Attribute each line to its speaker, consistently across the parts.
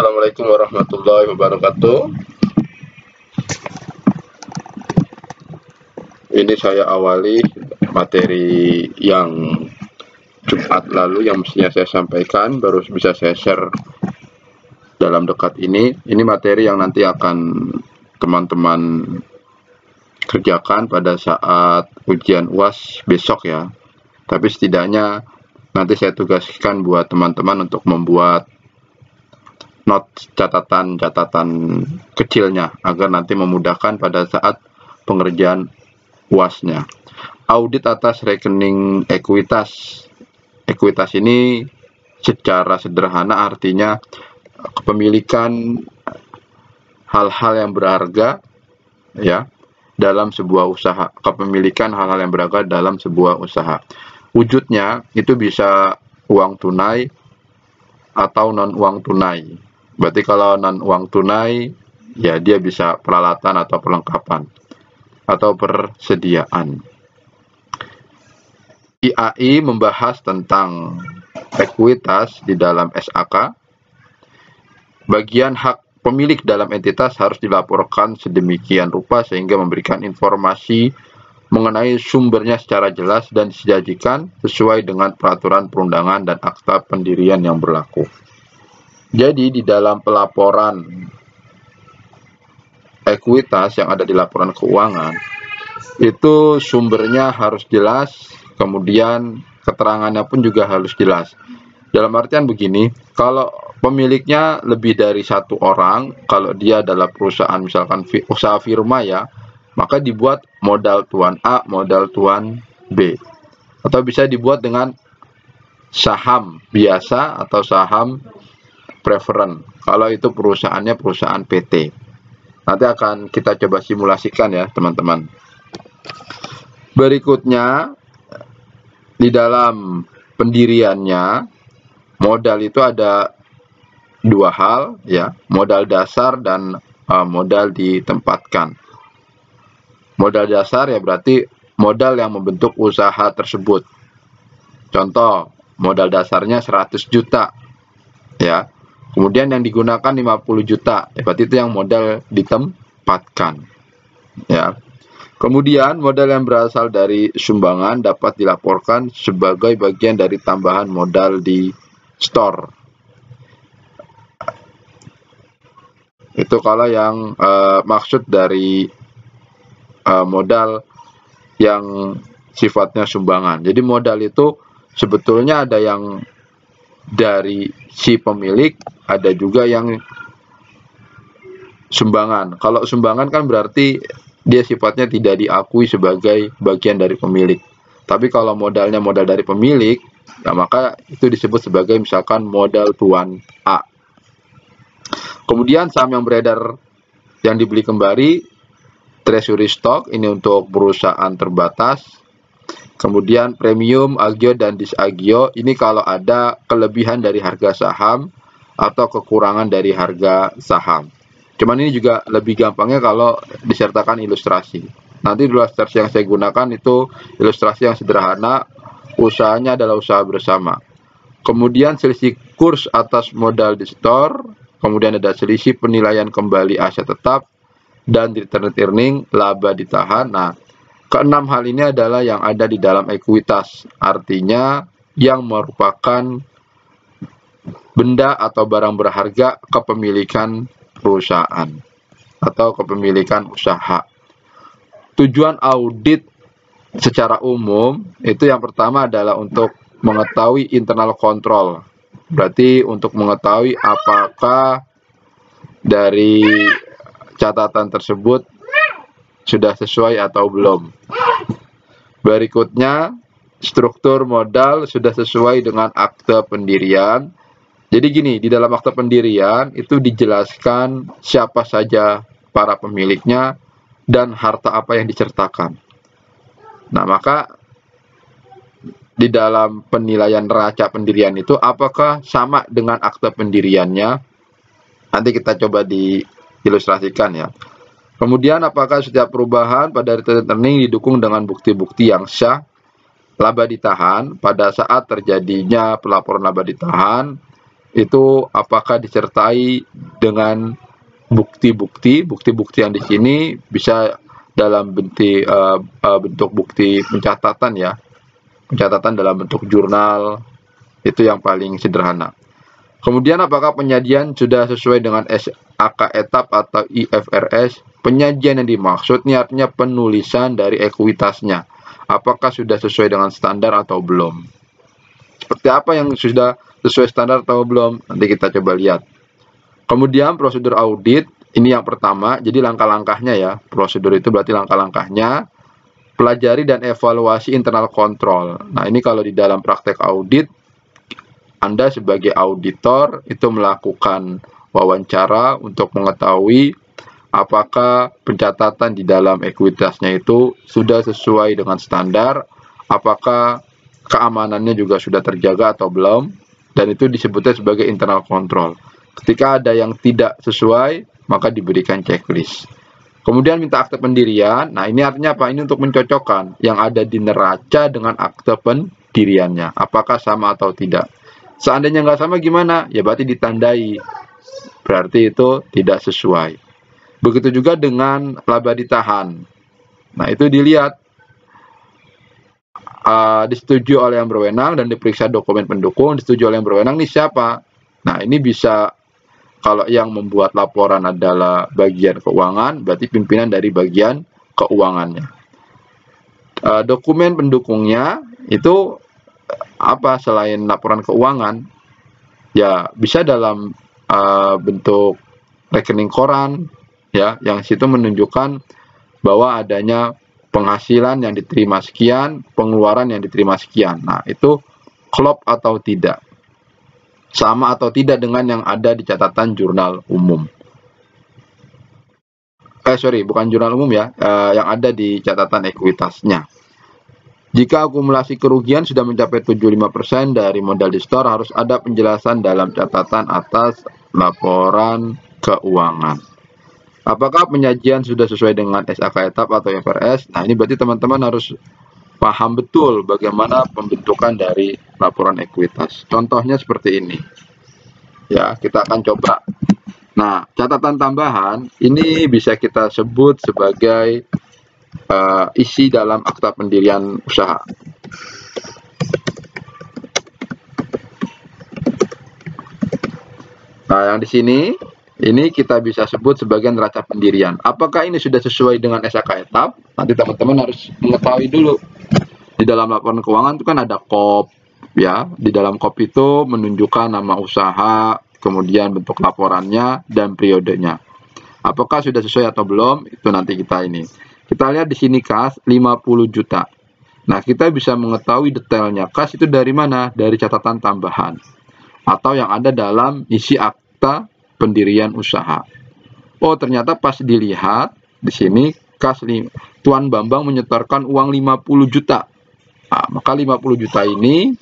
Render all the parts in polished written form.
Speaker 1: Assalamualaikum warahmatullahi wabarakatuh. Ini saya awali materi yang Jumat lalu yang mestinya saya sampaikan, baru bisa saya share dalam dekat ini. Ini materi yang nanti akan teman-teman kerjakan pada saat ujian UAS besok ya. Tapi setidaknya nanti saya tugaskan buat teman-teman untuk membuat note catatan kecilnya agar nanti memudahkan pada saat pengerjaan UAS-nya. Audit atas rekening ekuitas. Ekuitas ini secara sederhana artinya kepemilikan hal-hal yang berharga ya dalam sebuah usaha. Kepemilikan hal-hal yang berharga dalam sebuah usaha. Wujudnya itu bisa uang tunai atau non uang tunai. Berarti kalau non uang tunai, ya dia bisa peralatan atau perlengkapan atau persediaan. IAI membahas tentang ekuitas di dalam SAK. Bagian hak pemilik dalam entitas harus dilaporkan sedemikian rupa sehingga memberikan informasi mengenai sumbernya secara jelas dan disajikan sesuai dengan peraturan perundangan dan akta pendirian yang berlaku. Jadi di dalam pelaporan ekuitas yang ada di laporan keuangan itu sumbernya harus jelas, kemudian keterangannya pun juga harus jelas. Dalam artian begini, kalau pemiliknya lebih dari satu orang, kalau dia adalah perusahaan misalkan usaha firma ya, maka dibuat modal tuan A, modal tuan B. Atau bisa dibuat dengan saham biasa atau saham preferen. Kalau itu perusahaannya perusahaan PT. Nanti akan kita coba simulasikan ya teman-teman. Berikutnya, di dalam pendiriannya, modal itu ada dua hal ya, modal dasar dan modal ditempatkan. Modal dasar ya berarti modal yang membentuk usaha tersebut. Contoh, modal dasarnya 100 juta ya. Kemudian yang digunakan 50 juta, ya berarti itu yang modal ditempatkan. Ya. Kemudian modal yang berasal dari sumbangan dapat dilaporkan sebagai bagian dari tambahan modal di store. Itu kalau yang maksud dari modal yang sifatnya sumbangan. Jadi modal itu sebetulnya ada yang dari si pemilik, ada juga yang sumbangan. Kalau sumbangan kan berarti dia sifatnya tidak diakui sebagai bagian dari pemilik. Tapi kalau modalnya modal dari pemilik, nah maka itu disebut sebagai misalkan modal tuan A. Kemudian saham yang beredar yang dibeli kembali, treasury stock, ini untuk perusahaan terbatas. Kemudian premium, agio, dan disagio, ini kalau ada kelebihan dari harga saham atau kekurangan dari harga saham. Cuman ini juga lebih gampangnya kalau disertakan ilustrasi. Nanti ilustrasi yang saya gunakan itu ilustrasi yang sederhana, usahanya adalah usaha bersama. Kemudian selisih kurs atas modal di store, kemudian ada selisih penilaian kembali aset tetap, dan return earning, laba ditahan. Nah, keenam hal ini adalah yang ada di dalam ekuitas, artinya yang merupakan benda atau barang berharga kepemilikan perusahaan atau kepemilikan usaha. Tujuan audit secara umum itu yang pertama adalah untuk mengetahui internal control. Berarti untuk mengetahui apakah dari catatan tersebut sudah sesuai atau belum. Berikutnya, struktur modal sudah sesuai dengan akte pendirian. Jadi gini, di dalam akte pendirian itu dijelaskan siapa saja para pemiliknya dan harta apa yang disertakan. Nah, maka di dalam penilaian neraca pendirian itu apakah sama dengan akte pendiriannya? Nanti kita coba diilustrasikan ya. Kemudian apakah setiap perubahan pada return earning didukung dengan bukti-bukti yang sah? Laba ditahan pada saat terjadinya pelaporan laba ditahan itu apakah disertai dengan bukti-bukti yang di sini bisa dalam bentuk bukti pencatatan ya, pencatatan dalam bentuk jurnal, itu yang paling sederhana. Kemudian apakah penyajian sudah sesuai dengan SAK etap atau IFRS? Penyajian yang dimaksud ini artinya penulisan dari ekuitasnya. Apakah sudah sesuai dengan standar atau belum? Seperti apa yang sudah sesuai standar atau belum? Nanti kita coba lihat. Kemudian prosedur audit, ini yang pertama, jadi langkah-langkahnya ya. Prosedur itu berarti langkah-langkahnya. Pelajari dan evaluasi internal control. Nah, ini kalau di dalam praktek audit, Anda sebagai auditor itu melakukan wawancara untuk mengetahui apakah pencatatan di dalam ekuitasnya itu sudah sesuai dengan standar, apakah keamanannya juga sudah terjaga atau belum, dan itu disebutnya sebagai internal control. Ketika ada yang tidak sesuai, maka diberikan checklist. Kemudian minta akte pendirian. Nah, ini artinya apa? Ini untuk mencocokkan yang ada di neraca dengan akte pendiriannya. Apakah sama atau tidak? Seandainya nggak sama gimana? Ya berarti ditandai. Berarti itu tidak sesuai. Begitu juga dengan laba ditahan. Nah, itu dilihat. Disetujui oleh yang berwenang dan diperiksa dokumen pendukung. Disetujui oleh yang berwenang ini siapa? Nah, ini bisa, kalau yang membuat laporan adalah bagian keuangan, berarti pimpinan dari bagian keuangannya. Dokumen pendukungnya itu apa selain laporan keuangan? Ya, bisa dalam bentuk rekening koran, ya, yang situ menunjukkan bahwa adanya penghasilan yang diterima sekian, pengeluaran yang diterima sekian. Nah, itu klop atau tidak? Sama atau tidak dengan yang ada di catatan jurnal umum. Bukan jurnal umum ya, yang ada di catatan ekuitasnya. Jika akumulasi kerugian sudah mencapai 75% dari modal di store, harus ada penjelasan dalam catatan atas laporan keuangan. Apakah penyajian sudah sesuai dengan SAK etap atau IFRS? Nah, ini berarti teman-teman harus paham betul bagaimana pembentukan dari laporan ekuitas. Contohnya seperti ini. Ya, kita akan coba. Nah, catatan tambahan ini bisa kita sebut sebagai isi dalam akta pendirian usaha. Nah, yang di sini ini kita bisa sebut sebagai neraca pendirian. Apakah ini sudah sesuai dengan SAK etap? Nanti teman-teman harus mengetahui dulu. Di dalam laporan keuangan itu kan ada KOP, ya. Di dalam KOP itu menunjukkan nama usaha, kemudian bentuk laporannya, dan periodenya. Apakah sudah sesuai atau belum? Itu nanti kita ini. Kita lihat di sini kas 50 juta. Nah, kita bisa mengetahui detailnya. Kas itu dari mana? Dari catatan tambahan. Atau yang ada dalam isi akta pendirian usaha. Oh, ternyata pas dilihat di sini kas Tuan Bambang menyetorkan uang 50 juta. Nah, maka 50 juta ini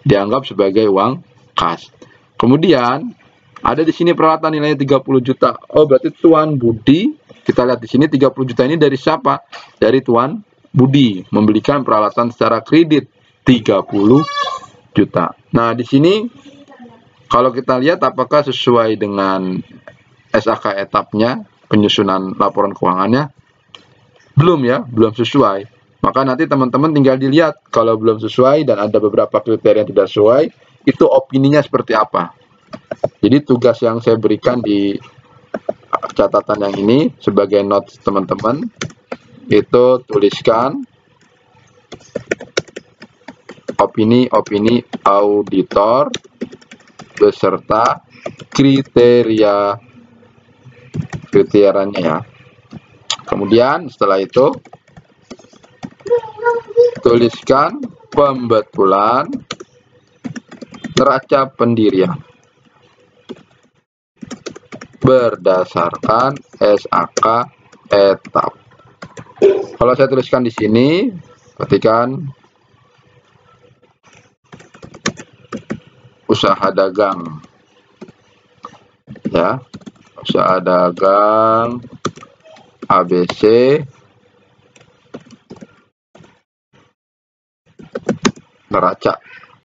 Speaker 1: dianggap sebagai uang kas. Kemudian ada di sini peralatan nilainya 30 juta. Oh, berarti Tuan Budi, kita lihat di sini 30 juta ini dari siapa? Dari Tuan Budi membelikan peralatan secara kredit 30 juta. Nah, di sini kalau kita lihat apakah sesuai dengan SAK etapnya, penyusunan laporan keuangannya? Belum ya, belum sesuai. Maka nanti teman-teman tinggal dilihat kalau belum sesuai dan ada beberapa kriteria yang tidak sesuai, itu opininya seperti apa. Jadi tugas yang saya berikan di catatan yang ini sebagai notes teman-teman, itu tuliskan opini auditor beserta kriterianya ya. Kemudian setelah itu tuliskan pembetulan neraca pendirian berdasarkan SAK etap. Kalau saya tuliskan di sini, ketikan usaha dagang, ya, usaha dagang ABC neraca